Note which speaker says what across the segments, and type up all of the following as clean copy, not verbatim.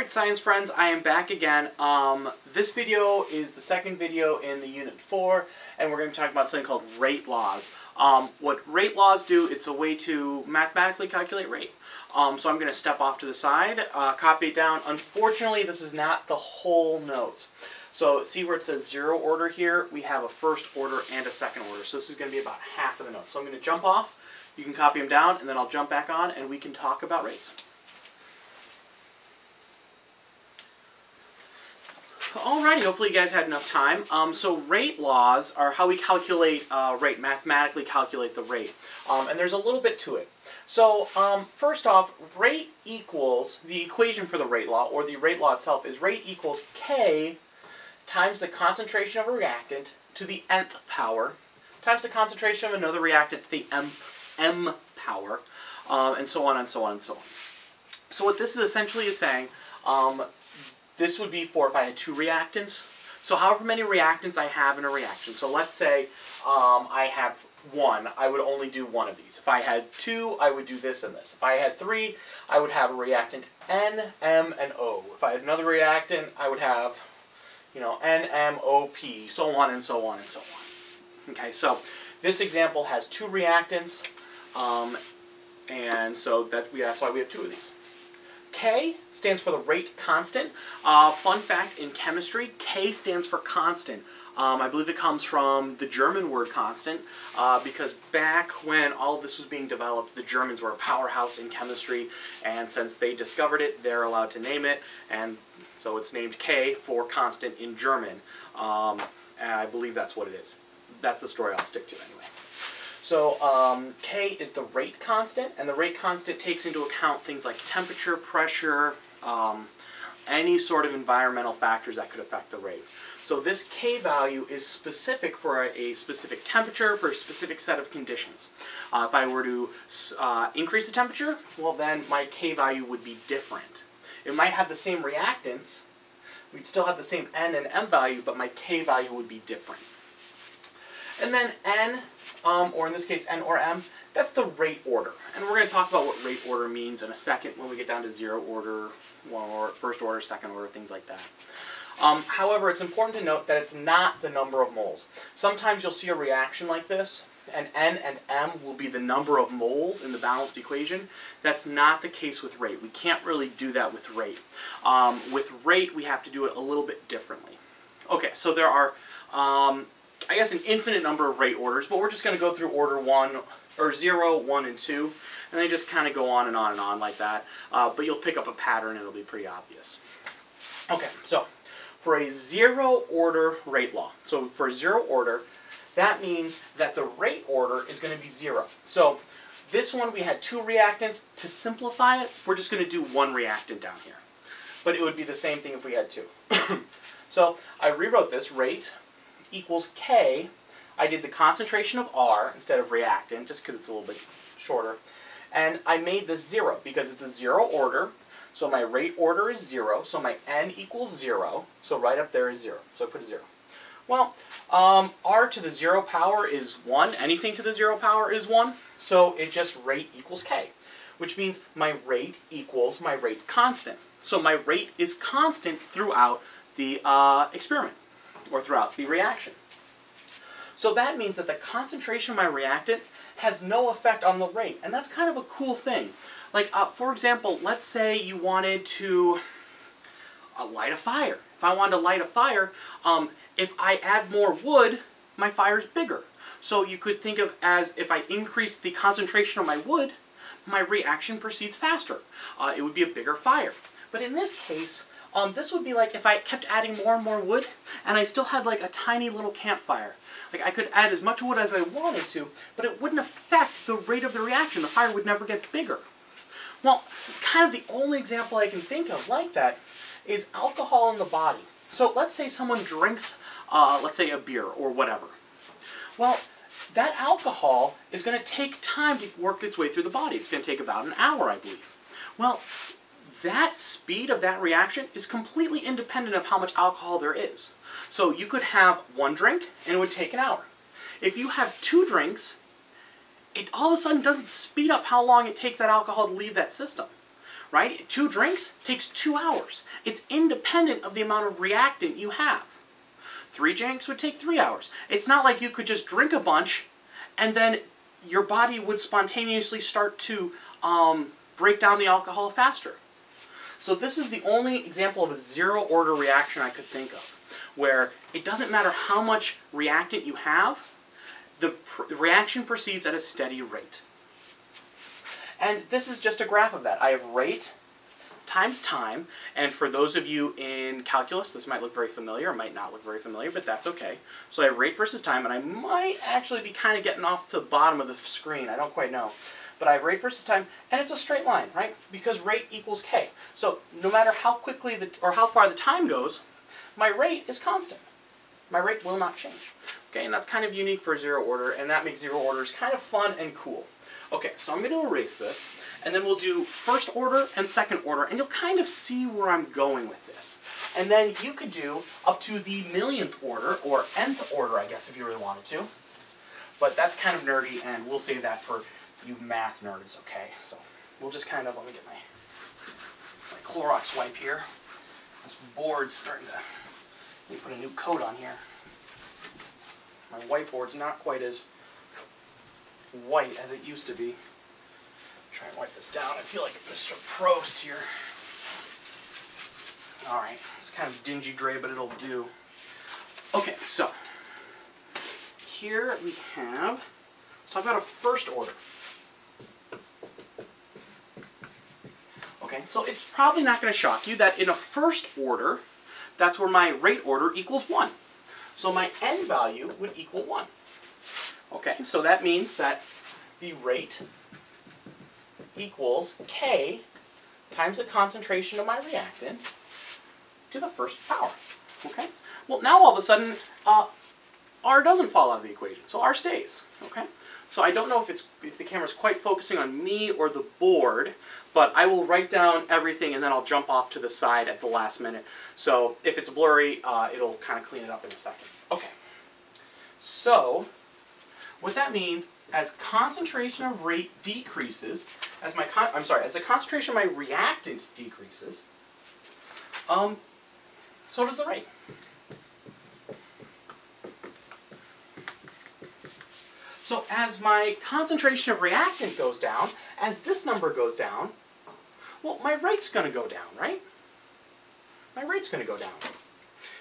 Speaker 1: Alright, science friends, I am back again. This video is the second video in the Unit 4, and we're going to be talking about something called rate laws. What rate laws do, it's a way to mathematically calculate rate. So I'm going to step off to the side, copy it down. Unfortunately, this is not the whole note. So see where it says zero order here? We have a first order and a second order. So this is going to be about half of the note. So I'm going to jump off, you can copy them down, and then I'll jump back on, and we can talk about rates. Alrighty, hopefully you guys had enough time. So rate laws are how we calculate rate, mathematically calculate the rate. And there's a little bit to it. So first off, rate equals, the equation for the rate law, or the rate law itself, is rate equals K times the concentration of a reactant to the nth power times the concentration of another reactant to the m power, and so on and so on and so on. So what this is essentially is saying, this would be for if I had two reactants. So however many reactants I have in a reaction. So let's say I have one, I would only do one of these. If I had two, I would do this and this. If I had three, I would have a reactant N, M, and O. If I had another reactant, I would have, you know, N, M, O, P, so on and so on and so on. Okay, so this example has two reactants, and so that's why we have two of these. K stands for the rate constant. Fun fact in chemistry, K stands for constant. I believe it comes from the German word constant, because back when all of this was being developed, the Germans were a powerhouse in chemistry, and since they discovered it, they're allowed to name it, and so it's named K for constant in German. And I believe that's what it is. That's the story I'll stick to anyway. So K is the rate constant, and the rate constant takes into account things like temperature, pressure, any sort of environmental factors that could affect the rate. So this K value is specific for a specific temperature, for a specific set of conditions. If I were to increase the temperature, well then my K value would be different. It might have the same reactants, we'd still have the same N and M value, but my K value would be different. And then N, or in this case N or M, that's the rate order. And we're going to talk about what rate order means in a second when we get down to zero order, first order, second order, things like that. However, it's important to note that it's not the number of moles. Sometimes you'll see a reaction like this, and N and M will be the number of moles in the balanced equation. That's not the case with rate. We can't really do that with rate. With rate, we have to do it a little bit differently. Okay, so there are I guess an infinite number of rate orders, but we're just going to go through order 1, or 0, 1, and 2, and they just kind of go on and on and on like that, but you'll pick up a pattern and it'll be pretty obvious. Okay, so for a zero order rate law, so for zero order, that means that the rate order is going to be 0. So this one we had two reactants. To simplify it, we're just going to do one reactant down here, but it would be the same thing if we had two. So I rewrote this, rate equals K. I did the concentration of R instead of reactant, just because it's a little bit shorter. And I made this 0 because it's a zero order. So my rate order is 0. So my N equals 0. So right up there is 0. So I put a 0. Well, R to the 0 power is 1. Anything to the 0 power is 1. So it just rate equals K, which means my rate equals my rate constant. So my rate is constant throughout the experiment, or throughout the reaction. So that means that the concentration of my reactant has no effect on the rate, and that's kind of a cool thing. Like, for example, let's say you wanted to light a fire. If I wanted to light a fire, if I add more wood, my fire's bigger. So you could think of as if I increase the concentration of my wood, my reaction proceeds faster. It would be a bigger fire. But in this case, this would be like if I kept adding more and more wood, and I still had like a tiny little campfire. Like I could add as much wood as I wanted to, but it wouldn't affect the rate of the reaction. The fire would never get bigger. Well, kind of the only example I can think of like that is alcohol in the body. So let's say someone drinks, let's say a beer or whatever. Well, that alcohol is going to take time to work its way through the body. It's going to take about an hour, I believe. Well, that speed of that reaction is completely independent of how much alcohol there is. So you could have one drink and it would take an hour. If you have two drinks, it all of a sudden doesn't speed up how long it takes that alcohol to leave that system. right? 2 drinks takes 2 hours. It's independent of the amount of reactant you have. 3 drinks would take 3 hours. It's not like you could just drink a bunch and then your body would spontaneously start to break down the alcohol faster. So this is the only example of a zero order reaction I could think of, where it doesn't matter how much reactant you have, the reaction proceeds at a steady rate. And this is just a graph of that. I have rate times time, and for those of you in calculus, this might look very familiar, it might not look very familiar, but that's okay. So I have rate versus time, and I might actually be kind of getting off to the bottom of the screen, I don't quite know. But I have rate versus time, and it's a straight line, right? Because rate equals k. So no matter how quickly or how far the time goes, my rate is constant. My rate will not change. Okay, and that's kind of unique for zero order, and that makes zero orders kind of fun and cool. Okay, so I'm going to erase this, and then we'll do first order and second order, and you'll kind of see where I'm going with this. And then you could do up to the millionth order, or nth order, I guess, if you really wanted to. But that's kind of nerdy, and we'll save that for you math nerds, okay? So we'll just kind of, let me get my Clorox wipe here. This board's starting to, let me put a new coat on here. My whiteboard's not quite as white as it used to be. Try and wipe this down. I feel like Mr. Prost here. Alright, it's kind of dingy gray, but it'll do. Okay, so here we have, let's talk about a first order. Okay, so it's probably not going to shock you that in a first order, that's where my rate order equals 1. So my n value would equal 1. Okay, so that means that the rate equals k times the concentration of my reactant to the first power. Okay, well now all of a sudden R doesn't fall out of the equation, so R stays. Okay, so I don't know if the camera's quite focusing on me or the board, but I will write down everything and then I'll jump off to the side at the last minute. So if it's blurry, it'll kind of clean it up in a second. Okay, so what that means, as concentration of rate decreases, as the concentration of my reactant decreases, so does the rate. So as my concentration of reactant goes down, as this number goes down, well, my rate's going to go down, right? My rate's going to go down.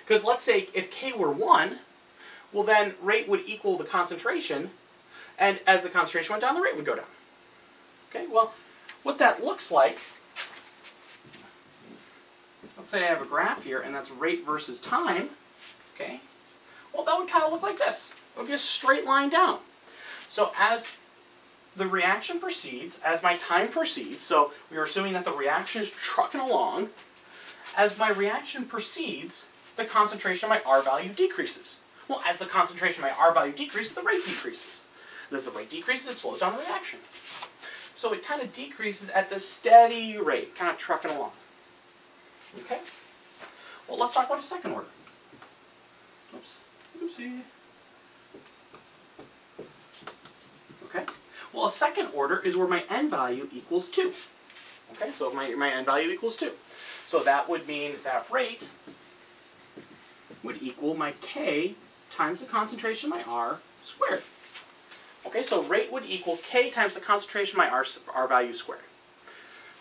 Speaker 1: Because let's say if k were 1, well then rate would equal the concentration, and as the concentration went down, the rate would go down. Okay, well, what that looks like, let's say I have a graph here, and that's rate versus time, okay? Well, that would kind of look like this. It would be a straight line down. So as the reaction proceeds, as my time proceeds, so we are assuming that the reaction is trucking along, as my reaction proceeds, the concentration of my R value decreases. Well, as the concentration of my R value decreases, the rate decreases. And as the rate decreases, it slows down the reaction. So it kind of decreases at the steady rate, kind of trucking along. Okay? Well, let's talk about a second order. Oops. Oopsie. Okay? Well, a second order is where my n value equals 2. Okay? So my n value equals 2. So that would mean that rate would equal my k times the concentration of my R squared. Okay, so rate would equal k times the concentration of my R value squared.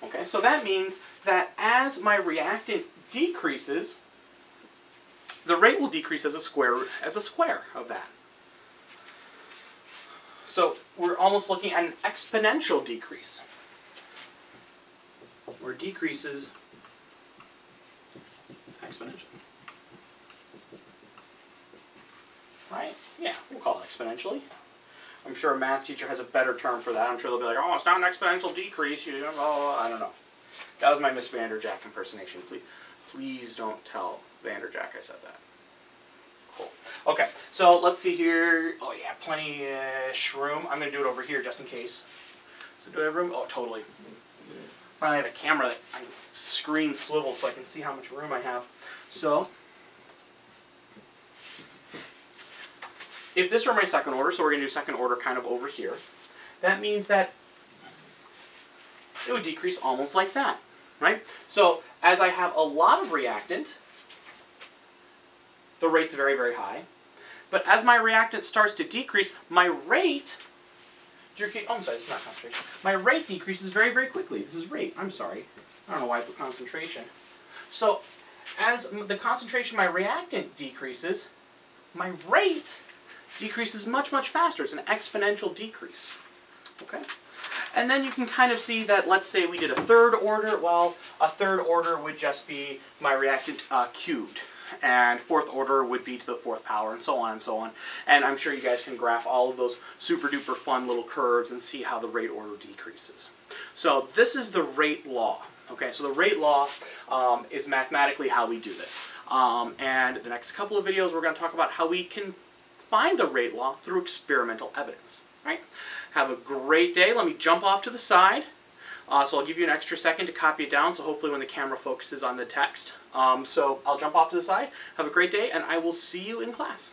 Speaker 1: Okay, so that means that as my reactant decreases, the rate will decrease as a square of that. So we're almost looking at an exponential decrease, where it decreases exponentially. Right? Yeah, we'll call it exponentially. I'm sure a math teacher has a better term for that. I'm sure they'll be like, oh, it's not an exponential decrease. You know, oh, I don't know. That was my Miss Vanderjack impersonation. Please don't tell Vanderjack I said that. Cool. Okay, so let's see here. Oh yeah, plenty-ish room. I'm going to do it over here just in case. So do I have room? Oh, totally. Finally have a camera that I can screen swivel so I can see how much room I have. So if this were my second order, so we're going to do second order kind of over here, that means that it would decrease almost like that. right? So as I have a lot of reactant, the rate's very, very high. But as my reactant starts to decrease, my rate, oh, I'm sorry, it's not concentration. My rate decreases very, very quickly. This is rate, I'm sorry. I don't know why I put concentration. So as the concentration of my reactant decreases, my rate decreases much, much faster. It's an exponential decrease. Okay? And then you can kind of see that, let's say we did a third order. Well, a third order would just be my reactant cubed. And fourth order would be to the fourth power, and so on and so on. And I'm sure you guys can graph all of those super duper fun little curves and see how the rate order decreases. So this is the rate law. Okay, so the rate law is mathematically how we do this. And the next couple of videos we're going to talk about how we can find the rate law through experimental evidence. All right? Have a great day. Let me jump off to the side. So I'll give you an extra second to copy it down, so hopefully when the camera focuses on the text. So I'll jump off to the side. Have a great day, and I will see you in class.